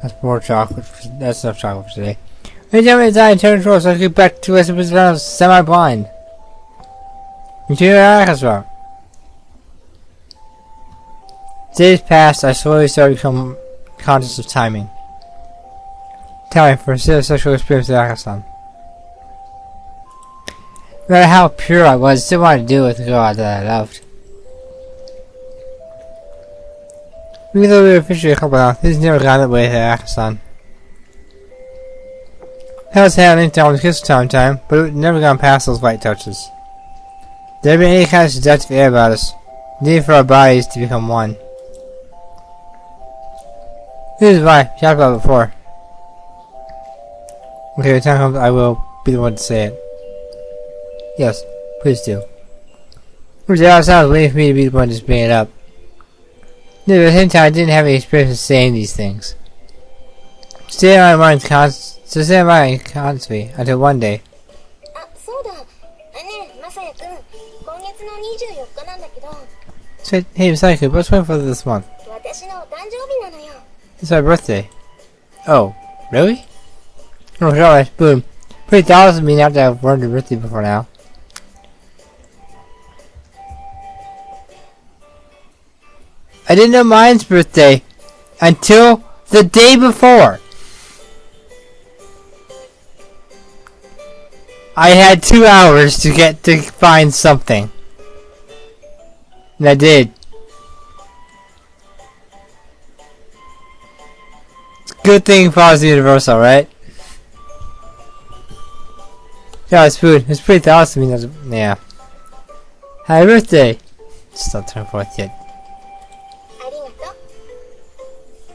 That's more chocolate. That's enough chocolate for today. Every time I die in control, so I get back to us when I was semi-blind. Continue Ayaka's route. Days passed, I slowly started to become conscious of timing. Time for a sexual experience with Ayaka-san. No matter how pure I was, I still wanted to do it with the girl that I loved. Even though we were officially a couple now, this never got that way with Ayaka-san. I was having time with kiss time, but it never gone past those light touches. There had been any kind of seductive air about us, need for our bodies to become one. This is why, we talked about it before. Okay, when time comes, I will be the one to say it. Yes, please do. Whereas Ayaka-san was waiting for me to be the one to just bring it up. No, at the same time, I didn't have any experience of saying these things. Stay in my mind constantly until one day. So, hey, Masaya, what's my birthday this month? It's my birthday. Oh, really? Oh, sorry, boom. Pretty thoughtless of me not to have learned your birthday before now. I didn't know mine's birthday until the day before. I had 2 hours to find something. And I did. It's a good thing follows the universal, right? Yeah, it's food. It's pretty awesome. Yeah. Happy birthday. It's not turned 4th yet.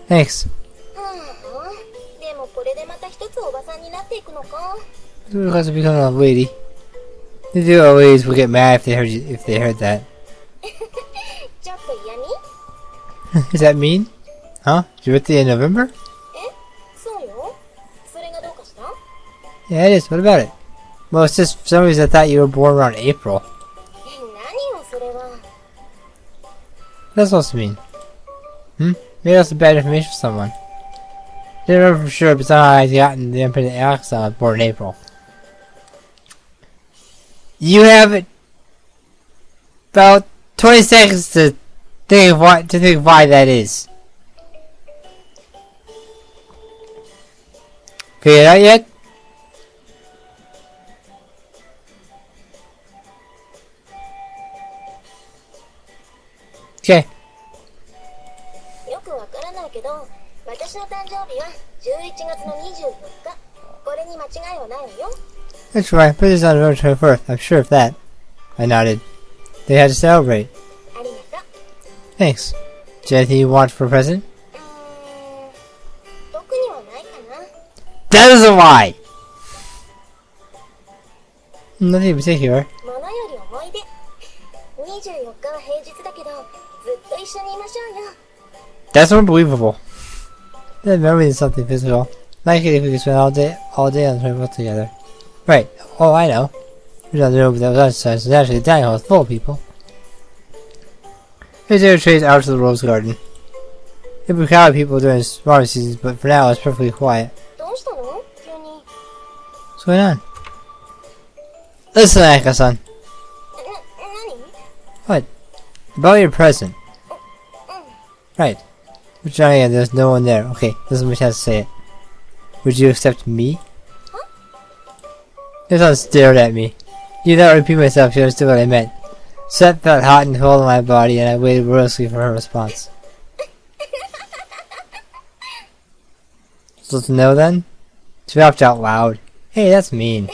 Thanks. Because of becoming a lady. The two old ladies will get mad if they heard that. Is that mean? Huh? Is your birthday in November? Yeah, it is. What about it? Well, it's just for some reason I thought you were born around April. What does that supposed to mean? Maybe that's bad information for someone. Didn't remember for sure, but somehow I gotten the impression that Ayaka was born in April. You have about 20 seconds to think why that is. Figured it out yet? Okay. That's right, but it's on November 21st. I'm sure of that. I nodded. They had to celebrate. Thanks. Is there anything you want for a present? That is a lie! Nothing in particular. That's unbelievable. That memory is something physical. Like it if we could spend all day on the 24th together. Right. Oh, I know. We're not the room that was outside, so naturally the dining hall is full of people. Here's the trays out to the rose garden. It'll be crowded people during summer seasons, but for now it's perfectly quiet. What's going on? Listen, Ayaka-san. What? About your present. Right. Which again, there's no one there. Okay, this is my chance to say it. Would you accept me? This one stared at me. Even though I repeat myself, she understood what I meant. Sweat felt hot and cold on my body, and I waited wordlessly for her response. Supposed to know then? She laughed out loud. Hey, that's mean.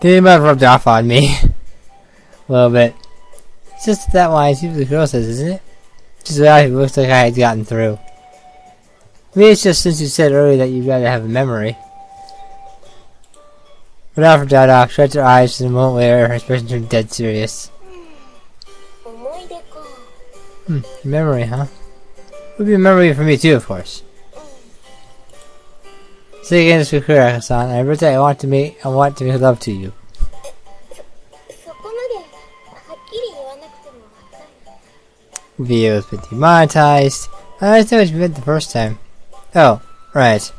They might have rubbed off on me. A little bit. It's just that line seems the girl says, isn't it? Just about it looks like I had gotten through. Maybe it's just since you said earlier that you'd rather have a memory. Without for Dada, shut her eyes, and a moment later, her expression turned dead serious. Memory, huh? Would be a memory for me too, of course. Say again to Ayaka-san, and every day I want to make love to you. Video has been demonetized. I understand what you meant the first time. Oh, right.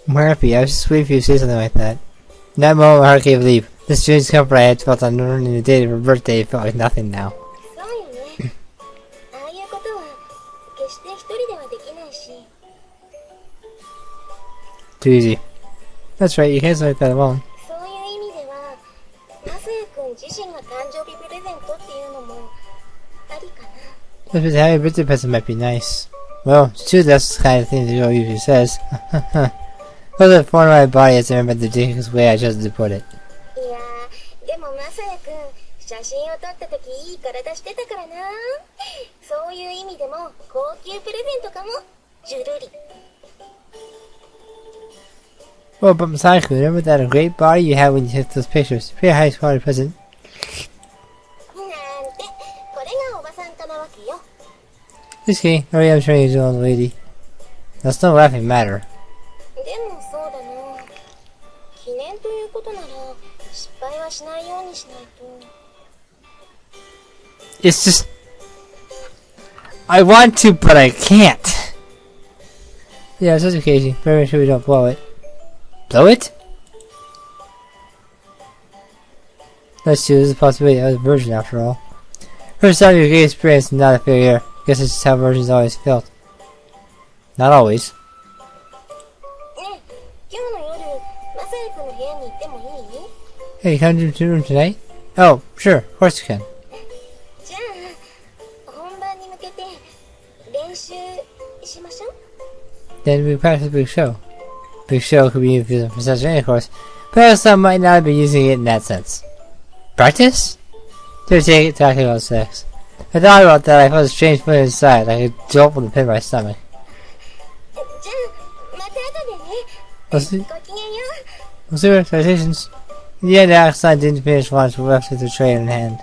I'm happy. I was just waiting for you to say something like that. In that moment, my heart gave a leap. The strange comfort I had felt on learning the date of her birthday felt like nothing now. Too easy. That's right, you can't make that alone. But having a birthday present might be nice. Well, to choose that's the kind of thing the girl usually says. Well, the form of my body as I remember the ridiculous way I chose to put it. Well, but Masako, remember that great body you had when you took those pictures? Pretty high quality present. Just kidding. Hurry, I'm sure you're an old lady. That's no laughing matter. It's just... I want to, but I can't. Yeah, it's such occasion. Better make sure we don't blow it. Blow it? Let's see, there's a possibility I was a virgin after all. First time your gay experience and not a failure. Guess that's just how virgins always felt. Not always. Hey, can you come to the room tonight? Oh, sure, of course you can. Then we practice a big show. Big show could be used for such an intercourse, but some might not be using it in that sense. Practice? To take it talking about sex. I thought about that, I felt a strange feeling inside, like a jolt from the pit of my stomach. We'll see your expectations. In the end, Ayaka didn't finish lunch, but left with the tray in hand.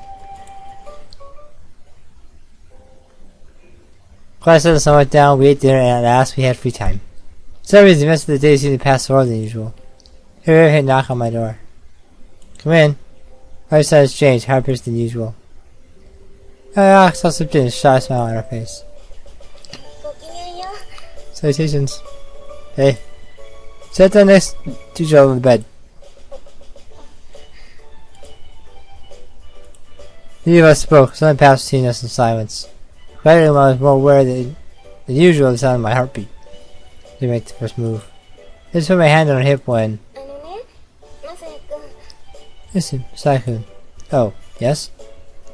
Class settled somewhat down, we ate dinner, and at last we had free time. For some reason, the rest of the day seemed to pass slower than usual. Here, had a knock on my door. Come in. My side has changed, happier than usual. Ayaka slipped in, a shy smile on her face. Salutations. Hey. Sit down next to Joe in the bed. Neither of us spoke, something passed between us in silence. Later, I was more aware than usual of the sound of my heartbeat. To make the first move. I just put my hand on her hip when... Listen, Saikun. Oh, yes?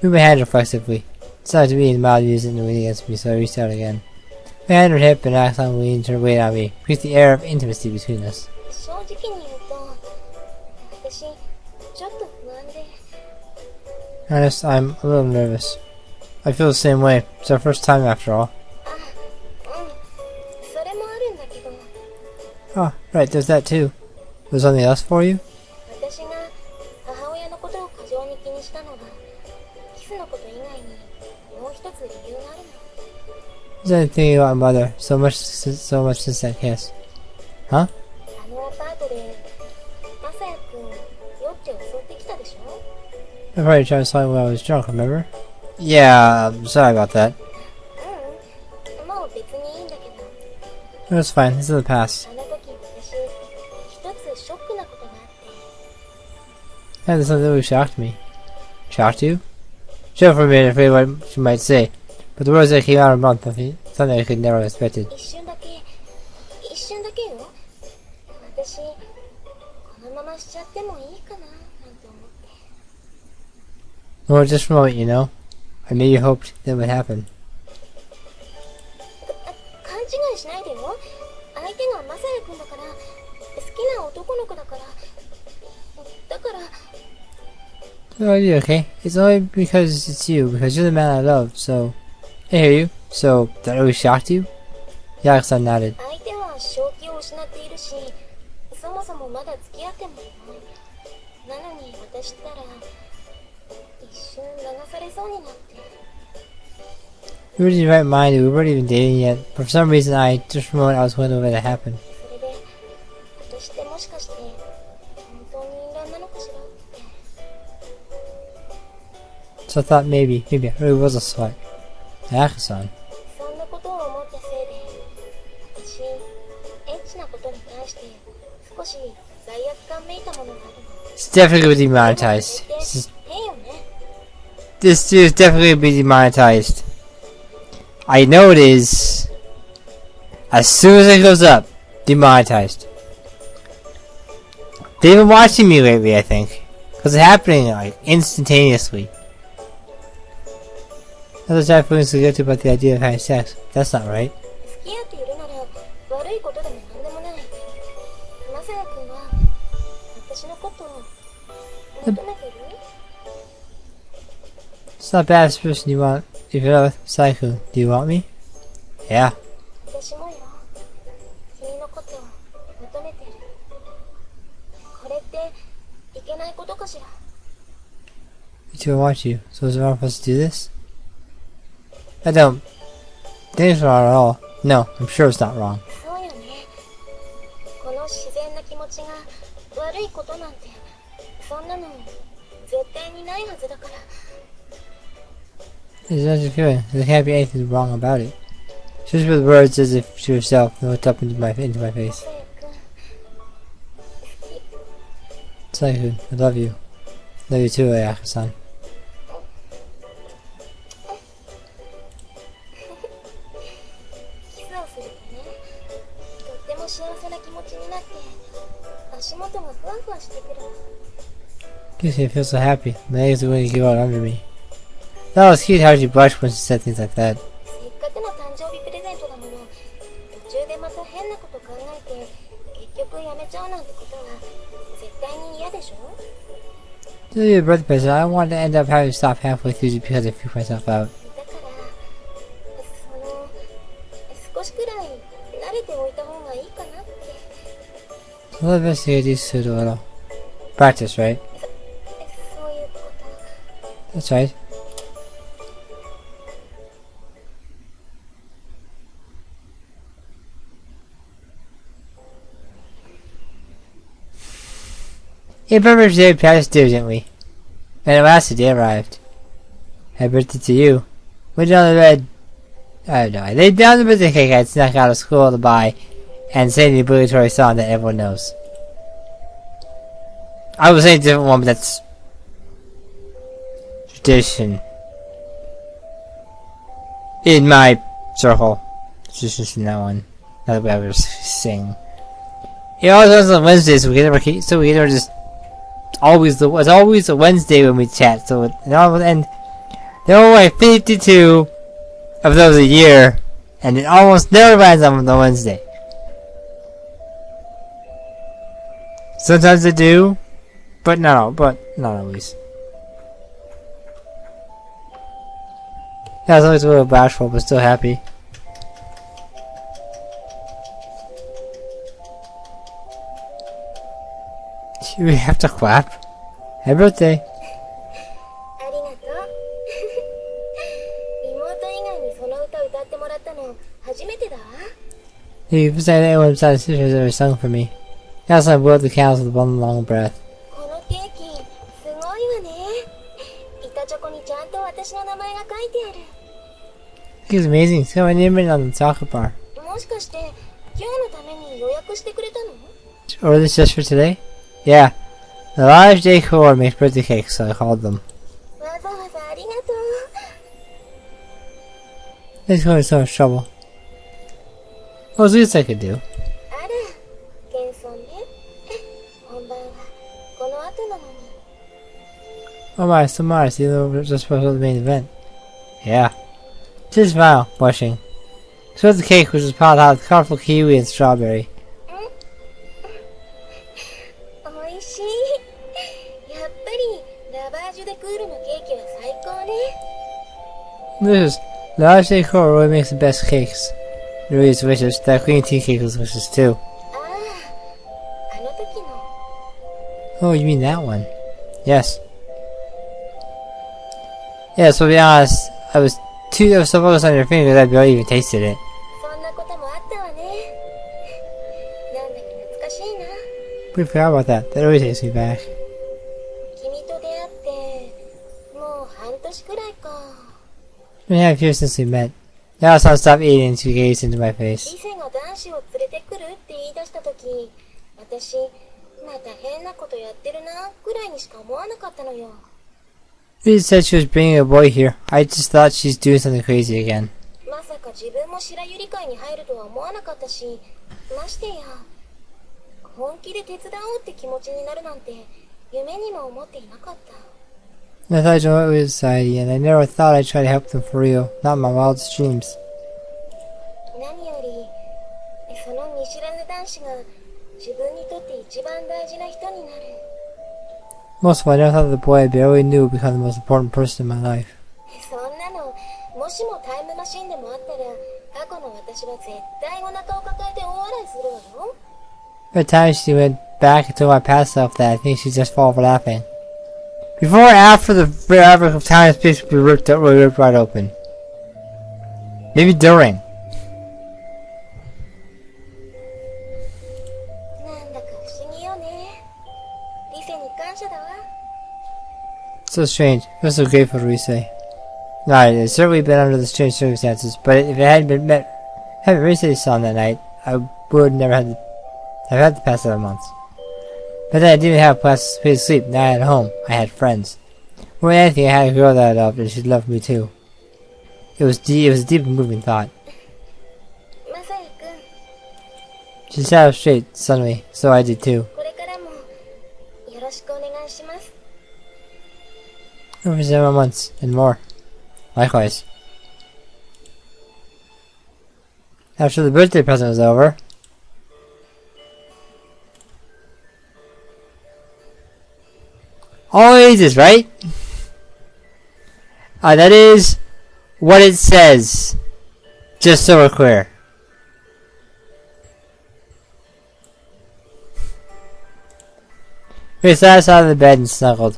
Moved my hand reflexively. It sounded to me the mild music and leaning against me, so I reached out again. My hand on her hip and Ayaka leaned her weight on me, increased the air of intimacy between us. Honest, I'm a little nervous. I feel the same way. It's our first time after all. Oh, right, there's that too. Was something else for you? I've been thinking about my mother so much since that kiss. Huh? I probably tried to slide when I was drunk, remember? Yeah, sorry about that. That's fine, it's in the past. Yeah, there's something that really shocked me. Shocked you? Sure, for a minute, afraid of what she might say. But the words that came out of her mouth, something I could never have expected. Well, just for a moment, you know. I maybe hoped that would happen. No idea, okay? It's only because it's you, because you're the man I love, so... I hear you. So, that really shocked you? Ayaka nodded. We were in the right mind, we weren't even dating yet, but for some reason just for a moment I was wondering when it happened. So I thought maybe it really was a slut. Ayaka-san. It's definitely going to be demonetized. This dude is definitely going to be demonetized. I know it is. As soon as it goes up, demonetized. They've been watching me lately, I think. Because it's happening like instantaneously. Other side feelings to go to about the idea of having sex. That's not right. It's not bad as a person you want. If you're with Psycho, do you want me? Yeah. Me too, I want you. So is it wrong for us to do this? I don't think it's wrong at all. No, I'm sure it's not wrong. It's not a feeling. There can't be anything wrong about it. She whispered the words as if to herself and looked up into my face. Psycho, I love you. Love you too, Ayaka-san. Gives me, I feel so happy. My legs are going to give out under me. That was cute how she blushed when she said things like that. To be a birthday present, I don't want to end up having to stop halfway through just because I freak myself out. I'll investigate these two a little. Practice, right? That's right. Your birthday today passed diligently. And at last the day arrived. Happy birthday to you. Went down the bed. I don't know. I laid down the birthday cake I had snuck out of school to buy and sang the obligatory song that everyone knows. I was saying a different one, but that's tradition. In my circle. It's just in that one. Not that we ever sing. It always was on Wednesdays, so we never just it's always a Wednesday when we chat, so and there are only 52 of those a year, and it almost never lands on the Wednesday. Sometimes they do, but not always. Yeah, I was always a little bashful, but still happy. We have to clap. Happy birthday. You first time anyone besides sisters has ever sung for me. Yes, I blew the candles with one long breath. It's amazing. It's got my name written on the chocolate bar. Or this just for today? Yeah. The large decor makes birthday cakes, so I called them. This is going to so much trouble. What was the least I could do? Oh my, so modest, even though we're just supposed to the main event. Yeah. Just smile, blushing. So the cake, which was piled out with colorful kiwi and strawberry. This is large decor really makes the best cakes. It really is delicious. That green tea cake was delicious too. Oh, you mean that one? Yes. Yeah, so to be honest, I was so focused on your finger that I barely even tasted it. We forgot about that. That always takes me back. been half years since we met. Now I'll stop eating and she gazed into my face. She said she was bringing a boy here. I just thought she's doing something crazy again. I thought I joined with society, and I never thought I'd try to help them for real. Not in my wildest dreams. Most of all, I never thought the boy I barely knew would become the most important person in my life. By the time she went back and told my past self that, I think she just fall over laughing. Before or after the forever time and space would be ripped right open. Maybe during. So strange. I'm so grateful to Rise. No, it's certainly been under the strange circumstances, but if it hadn't having Rise saw that night, I would never have had to pass 7 months. But then I didn't have a place to sleep. Now I had a home. I had friends. More than anything, I had a girl that I loved, and she loved me too. It was a deep and moving thought. She sat up straight suddenly, so I did too. Over 7 months and more. Likewise. After the birthday present was over, all ages, right? That is what it says. Just so we're clear. We sat outside of the bed and snuggled.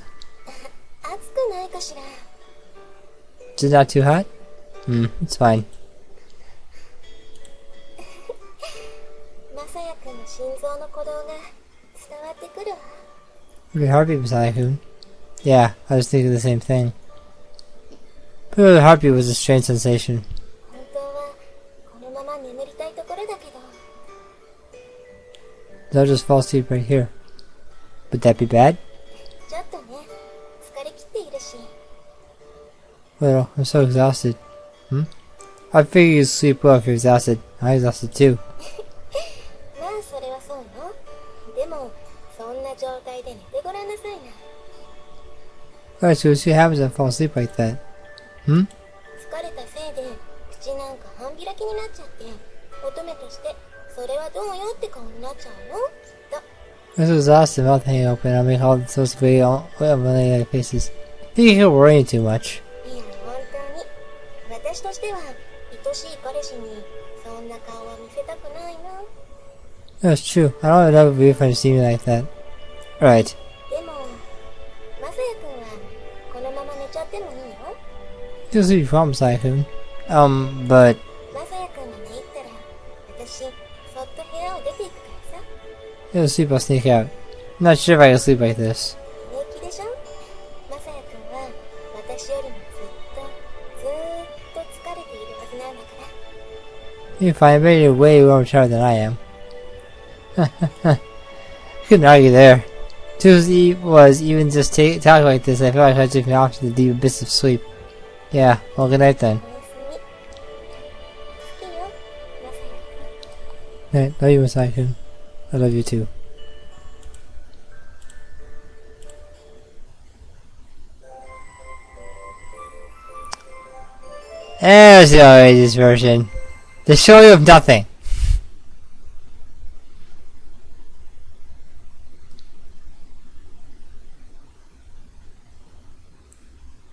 Is it not too hot? It's fine. Your heartbeat, Masaya-kun. Yeah, I was thinking the same thing. But the heartbeat was a strange sensation. I'll just fall asleep right here. Would that be bad? Well, I'm so exhausted. I figure you'd sleep well if you're exhausted. I'm exhausted too. Alright, so what happens if I fall asleep like that? I was exhausted, mouth hanging open. I'll make all sorts of like faces. I think you're worrying too much. That's true. I don't know if it would be fun to see me like that. Right. You'll see from Masaya-kun. But you'll sleep, I'll sneak out. I'm not sure if I can sleep like this. You're fine, but you're way more tired than I am. Couldn't argue there. Tuesday was even just talking like this, I felt like I was drifting off to the deep abyss of sleep. Yeah, well, good night then. Alright, love you, Masaya-kun. I love you too. There's the outrageous version. The show of nothing.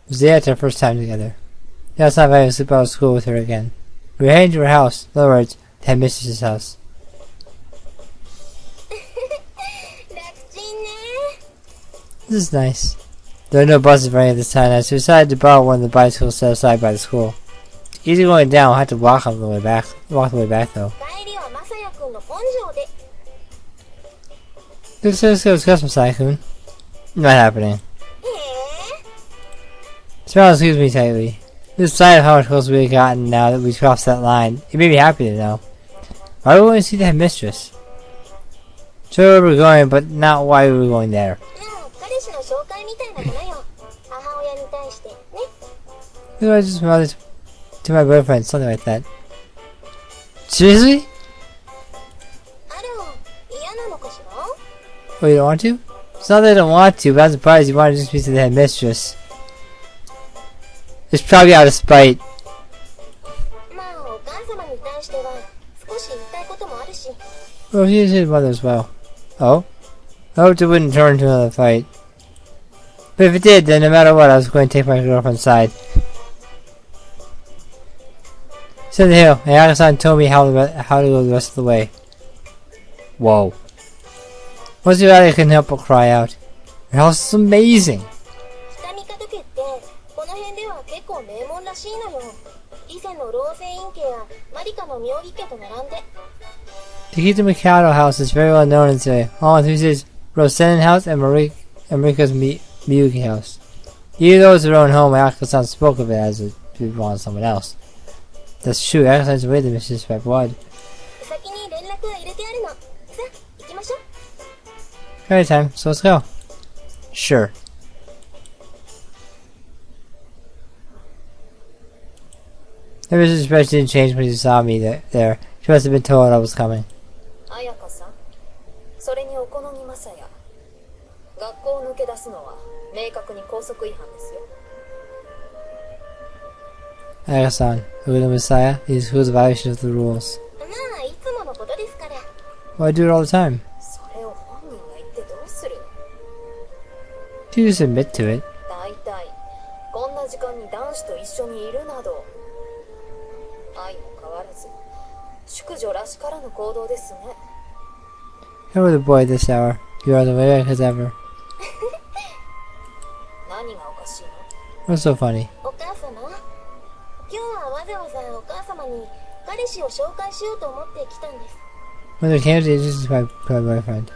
It was the day after our first time together. Now it's not having to sleep out of school with her again. We were heading to her house, in other words, the headmistress's house. This is nice. There are no buses running at this time, so we decided to borrow one of the bicycles set aside by the school. Easy going down, I'll have to walk on the way back. Walk the way back though. Let's go discuss Masaya-kun. Not happening. Smile squeezed me tightly. This sight of how much closer we had gotten now that we crossed that line, it made me happy to know. Why do we want to see the headmistress? Sure where we're going, but not why we were going there. Maybe I just mother to my boyfriend, something like that. Seriously? Oh, you don't want to? It's not that I don't want to, but I'm surprised you wanted to speak to the headmistress. It's probably out of spite. Well, she is his mother as well. Oh? I hoped it wouldn't turn into another fight. But if it did, then no matter what, I was going to take my girlfriend's side. So the hill, Ayaka-san told me how to go the rest of the way. Whoa. Once you're out, I couldn't help but cry out. Your house is amazing! The Kita Mikado house is very well known in today, along with his Rosennen house and Marika's Miyuki house. Even though it's their own home, Ayaka-san spoke of it as if it belonged to someone else. That's true, Ayaka-san's with the mistress by blood. Alright, time, so let's go. Sure. The mistress' expression didn't change when she saw me there. She must have been told I was coming. Ayaka-san, それにお好みマサヤ。学校を抜け出すのは明確に校則違反ですよ。Ayaka-san, who the Messiah, is who's a violation of the rules. Well, I do it all the time. Do you just admit to it? How are the boy this hour? You are the way as ever. What's so funny? Mother came to introduce my boyfriend.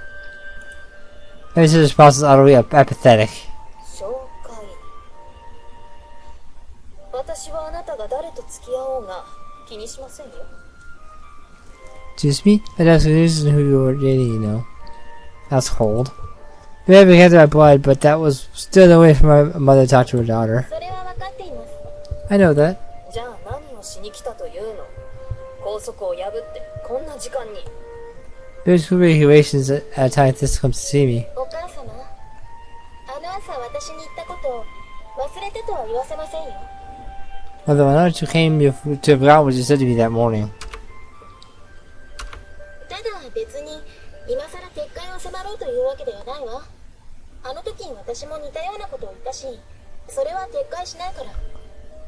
This response is utterly apathetic. Excuse me? I don't know who you were dating, you know. That's cold. Maybe I began to my blood, but that was still no way for my mother to talk to her daughter. I know that. There's regulations at a time like this comes to see me. Mother, why don't you came to forgot what you said to me that morning?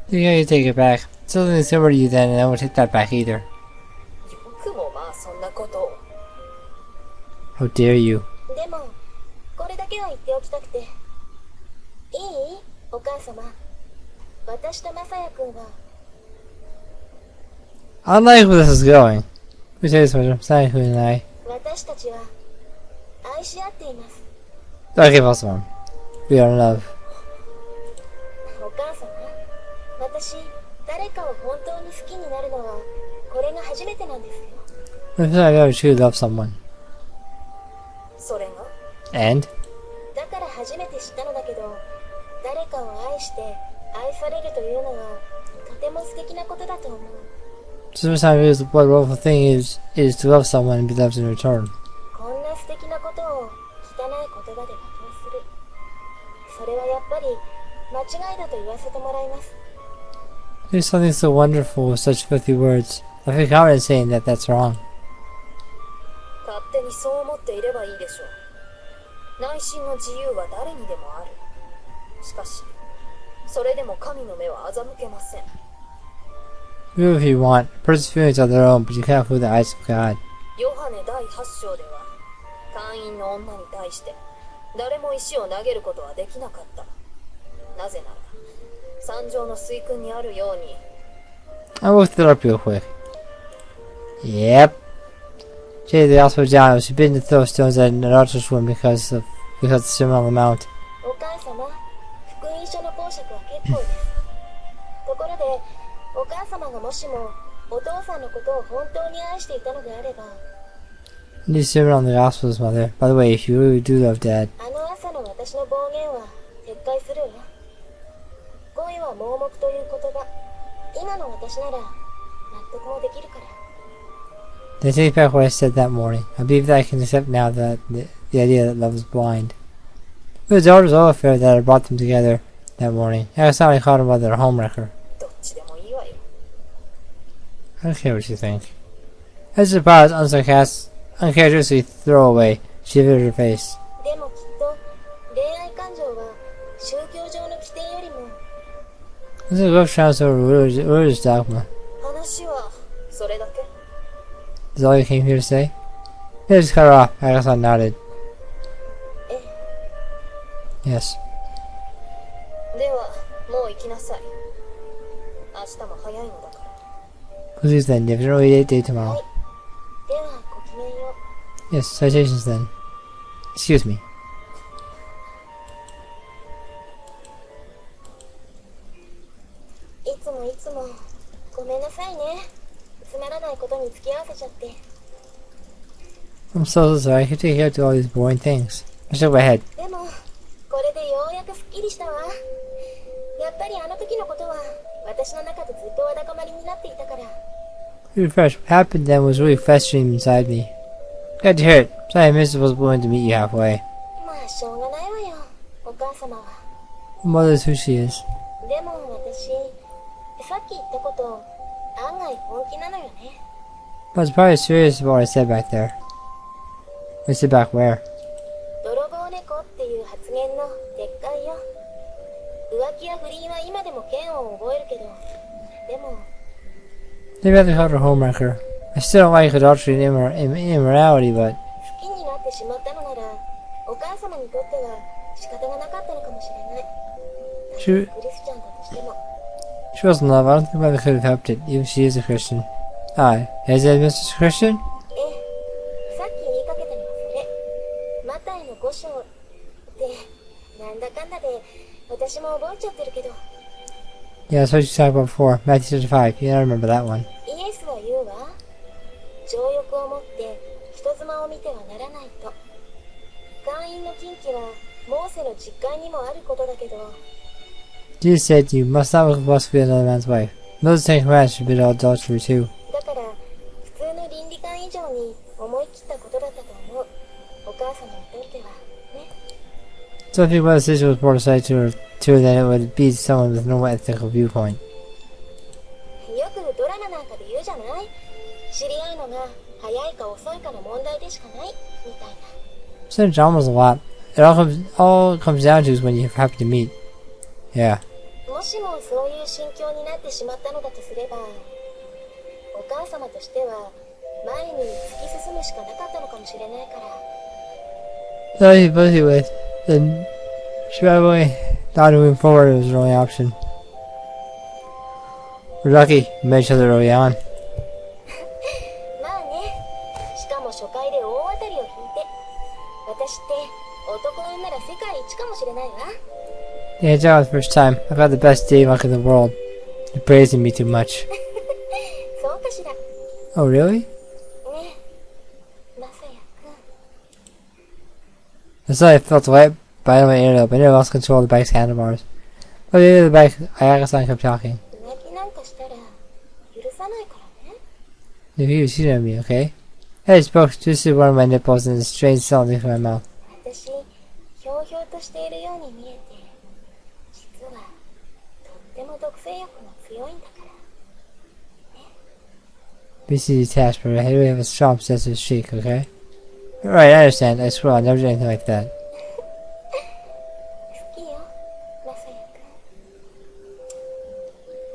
You gotta take it back. It's something similar to you then, and I won't take that back either. How dare you? I don't like where this is going. Let me tell you something, Masaya-kun and I. Okay, first one. We are in love. I've never truly loved someone. And? So the first time I realized what a wonderful thing is to love someone and be loved in return. There's something so wonderful with such filthy words. I feel confident saying that that's wrong. Do if you want. A person's feelings are their own, but you can't fool the eyes of God. I looked it up real quick. Yep. Jay, they also down. It was forbidden to throw stones at an adulterous woman because of the similar amount. 福音書の講釈は結構です。ところで、お母様がもしもお父さんのことを本当に愛していたのであれば、You sermon on the Gospels, Mother. By the way, if you really do love Dad, あの朝の私の暴言は撤回するわ。恋は盲目という言葉、今の私なら納得もできるから。they take back what I said that morning. I believe that I can accept now that the idea that love is blind. It was Daughter's own affair that I brought them together that morning. I thought I called her mother a homewrecker. どっちでもいいわよ。I don't care what you think. As the pause, uncharacteristically throwaway, she averted her face. でもきっと恋愛感情は宗教上の規定よりも This is a rough chance over religious dogma. 話はそれだけ。 Is all you came here to say? They just cut her off. Ayaka nodded. ええ。 Yes. ではもう行きなさい。明日も早いのだから。 Please then, you have an early day tomorrow. はい。ではごきげんよう。 Yes, citations then. Excuse me. いつもごめんなさいね。つまらないことに付き合わせちゃって。 I'm so sorry. I could take care to all these boring things. I shook my head. でもこれでようやくすっきりしたわ。やっぱりあの時のことは私の中でずっとわだかまりになっていたから。 Refresh. What happened then was really festering inside me. Glad to hear it. Sorry, Mrs. was willing to meet you halfway. まあしょうがないわよ、お母様は。 Mother is who she is. でも私さっき言ったこと案外本気なのよね。 I was probably serious about what I said back there. I said back where? 泥棒猫っていう発言の撤回よ。浮気や不倫は今でも嫌悪を覚えるけど、でも Maybe I called her homewrecker. I still don't like adultery and immorality, but 好きになってしまったのならお母様にとっては仕方がなかったのかもしれない。 she, クリスチャンだとしても。 she wasn't in love. I don't think Mother could have helped it, even if she is a Christian. Is that Mrs. Christian? ええ、さっき言いかけたのはそれ。マタイの5章ってなんだかんだで私も覚えちゃってるけど。 Yeah, that's what you talked about before. Matthew 35. Yeah, I remember that one. イエスは言うわ。情欲を持って人妻を見てはならないと。会員の禁忌はモーセの実会にもあることだけど。 Jesus said you must not look lust for another man's wife. Those 10 commandments forbid adultery too. だから普通の倫理観以上に思い切ったことだったと思う。お母様にとってはね。 So I think my decision was more decided to her than it would be to someone with no ethical viewpoint. よくドラマなんかで言うじゃない。知り合うのが早いか遅いかの問題でしかないみたいな。 So in dramas a lot. All it comes down to is when you happen to meet. Yeah. もしもそういう心境になってしまったのだとすれば、お母様としては前に突き進むしかなかったのかもしれないから。 But anyway, then she probably thought moving forward was the only option. We're lucky we met each other early on. まあね、しかも初回で大当たりを引いて、私って男運なら世界一かもしれないわ。 Yeah, it's not the first time. I've got the best day luck in the world. You're praising me too much. そうかしら。 Oh, really? ねえ、まさやくん。 I saw I felt light, but I don't want to air it up. I never lost control of the bike's handlebars. But maybe the bike, Ayaka-san kept talking. 浮気なんかしたら許さないからね。 If you was shooting at me, okay? I spoke just to one of my nipples and a strange something from my mouth. 私、ひょうひょうとしているように見えて、実はとっても毒性欲が強いんだから。 BC detached, but I really have a strong possessive streak, okay? Right, I understand. I swear I'll never do anything like that. 好きよ、まさや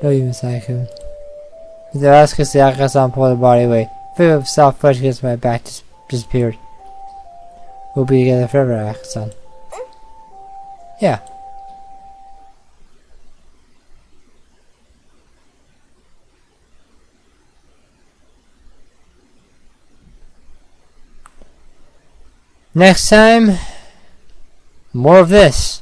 くん。 No, you, Masai-kun. With the last kiss, the Ayaka-san pulled the body away. A figure of soft flesh against my back disappeared. We'll be together forever, Ayaka-san. Yeah. Next time, more of this.